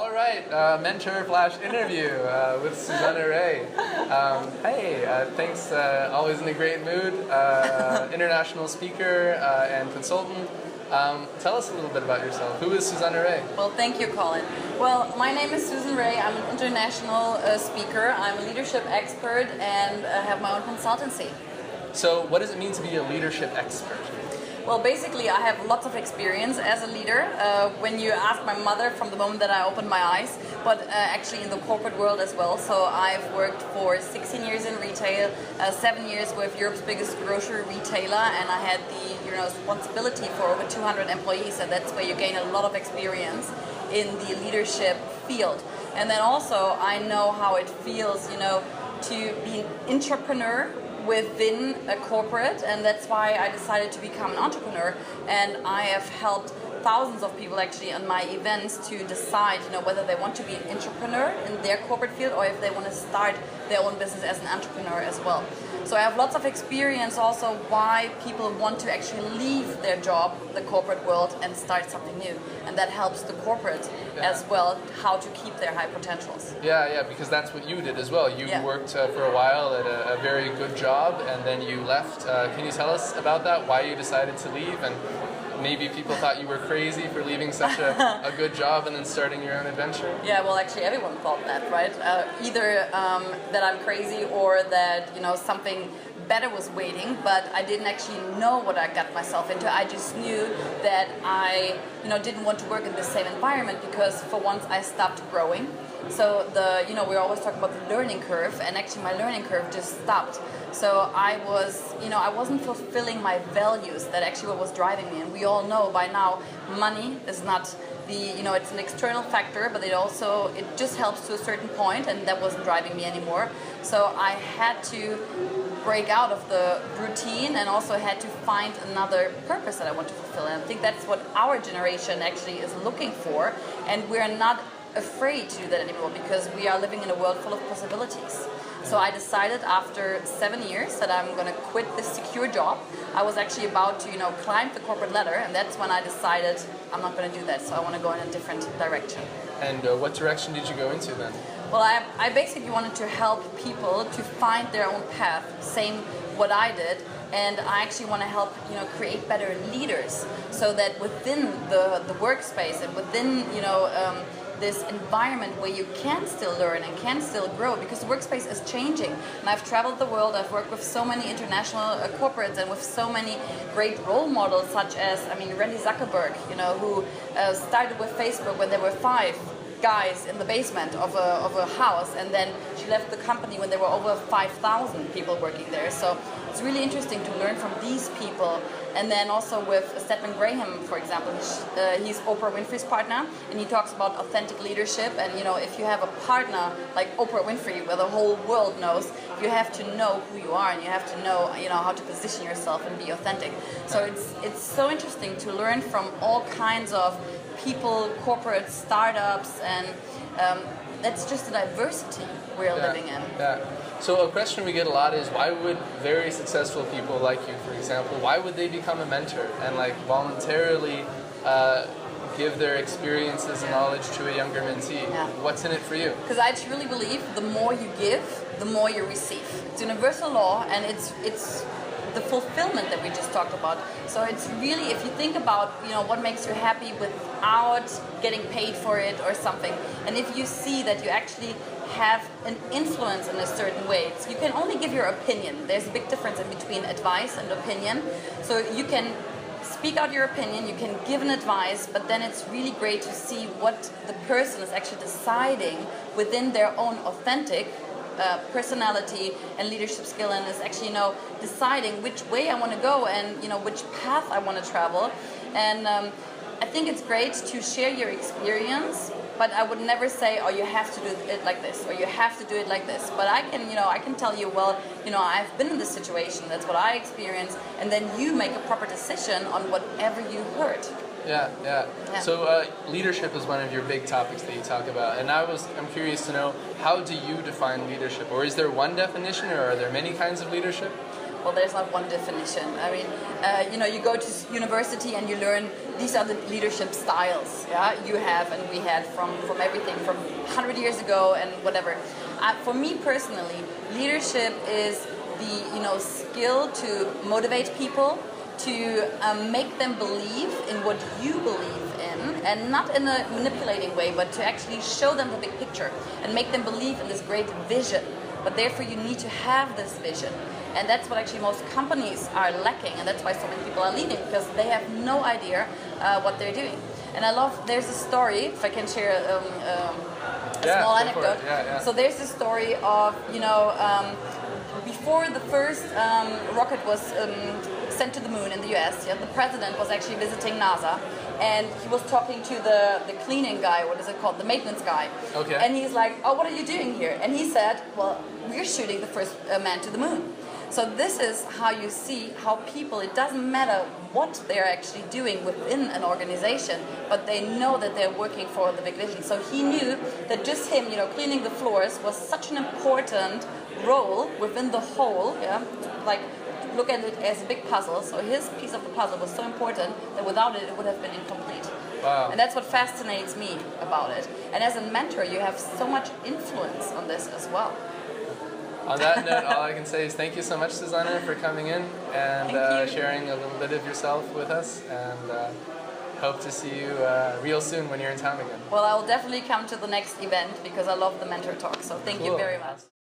All right, mentor/interview with Susanne Rey. Hey, thanks. Always in a great mood. International speaker and consultant. Tell us a little bit about yourself. Who is Susanne Rey? Well, thank you, Colin. Well, my name is Susanne Rey. I'm an international speaker. I'm a leadership expert and have my own consultancy. So, what does it mean to be a leadership expert? Well, basically, I have lots of experience as a leader. When you ask my mother, from the moment that I opened my eyes, but actually in the corporate world as well. So I've worked for 16 years in retail, 7 years with Europe's biggest grocery retailer, and I had the responsibility for over 200 employees, and that's where you gain a lot of experience in the leadership field. And then also I know how it feels, to be an entrepreneur within a corporate, and that's why I decided to become an entrepreneur. And I have helped thousands of people actually on my events to decide whether they want to be an entrepreneur in their corporate field or if they want to start their own business as an entrepreneur as well. So I have lots of experience also why people want to actually leave their job, the corporate world, and start something new, and that helps the corporate as well how to keep their high potentials. Yeah, because that's what you did as well. You worked for a while at a very good job, and then you left. Can you tell us about that? Why you decided to leave, and maybe people thought you were crazy for leaving such a good job and then starting your own adventure? Yeah, well, actually everyone thought that, right? Either that I'm crazy or that something better was waiting, but I didn't actually know what I got myself into. I just knew that I didn't want to work in the same environment because for once I stopped growing. So we're always talking about the learning curve, and actually my learning curve just stopped. So I wasn't fulfilling my values. That actually what was driving me. And we all know by now, money is not it's an external factor, but it just helps to a certain point, and that wasn't driving me anymore. So I had to break out of the routine and also had to find another purpose that I want to fulfill. And I think that's what our generation actually is looking for, and we're not afraid to do that anymore because we are living in a world full of possibilities. So I decided after 7 years that I'm going to quit this secure job. I was actually about to climb the corporate ladder, and that's when I decided I'm not going to do that. So I want to go in a different direction. And what direction did you go into then? Well, I basically wanted to help people to find their own path, same what I did. And I actually want to help create better leaders so that within the workspace and within this environment where you can still learn and can still grow, because the workspace is changing. And I've traveled the world, I've worked with so many international corporates and with so many great role models such as, Randy Zuckerberg, who started with Facebook when there were 5 guys in the basement of a house, and then she left the company when there were over 5,000 people working there. So it's really interesting to learn from these people. And then also with Stephen Graham, for example, he's Oprah Winfrey's partner, and he talks about authentic leadership. And if you have a partner like Oprah Winfrey, where the whole world knows, you have to know who you are, and you have to know how to position yourself and be authentic. So it's so interesting to learn from all kinds of people, corporate startups, and that's just the diversity we're living in. Yeah. So a question we get a lot is, why would very successful people like you, for example, why would they become a mentor and voluntarily give their experiences and knowledge to a younger mentee? Yeah. What's in it for you? Because I truly believe the more you give, the more you receive. It's universal law, and it's the fulfillment that we just talked about. So it's really, if you think about what makes you happy without getting paid for it or something, and if you see that you actually have an influence in a certain way, you can only give your opinion. There's a big difference in between advice and opinion. So you can speak out your opinion, you can give an advice, but then it's really great to see what the person is actually deciding within their own authentic personality and leadership skill, and is actually deciding which way I want to go and which path I want to travel. And I think it's great to share your experience, but I would never say, oh, you have to do it like this, or you have to do it like this. But I can tell you, well, I've been in this situation, that's what I experienced, and then you make a proper decision on whatever you heard. Yeah. So leadership is one of your big topics that you talk about, and I'm curious to know, how do you define leadership, or is there one definition, or are there many kinds of leadership? Well, there's not one definition. I mean, you go to university and you learn these are the leadership styles. Yeah, you have and we had from everything from 100 years ago and whatever. For me personally, leadership is the skill to motivate people, to make them believe in what you believe in, and not in a manipulating way, but to actually show them the big picture and make them believe in this great vision. But therefore you need to have this vision. And that's what actually most companies are lacking, and that's why so many people are leaving, because they have no idea what they're doing. And I love, there's a story, if I can share a small anecdote. So there's a story of, before the first rocket was sent to the moon in the US, the president was actually visiting NASA, and he was talking to the cleaning guy, what is it called, the maintenance guy. Okay. And he's like, oh, what are you doing here? And he said, well, we're shooting the first man to the moon. So this is how you see how people, it doesn't matter what they're actually doing within an organization, but they know that they're working for the big vision. So he knew that just him, cleaning the floors was such an important role within the whole, like look at it as a big puzzle. So his piece of the puzzle was so important that without it, it would have been incomplete. Wow. And that's what fascinates me about it. And as a mentor, you have so much influence on this as well. On that note, all I can say is thank you so much, Susanne, for coming in and sharing a little bit of yourself with us, and hope to see you real soon when you're in town again. Well, I will definitely come to the next event because I love the mentor talk, so thank you very much.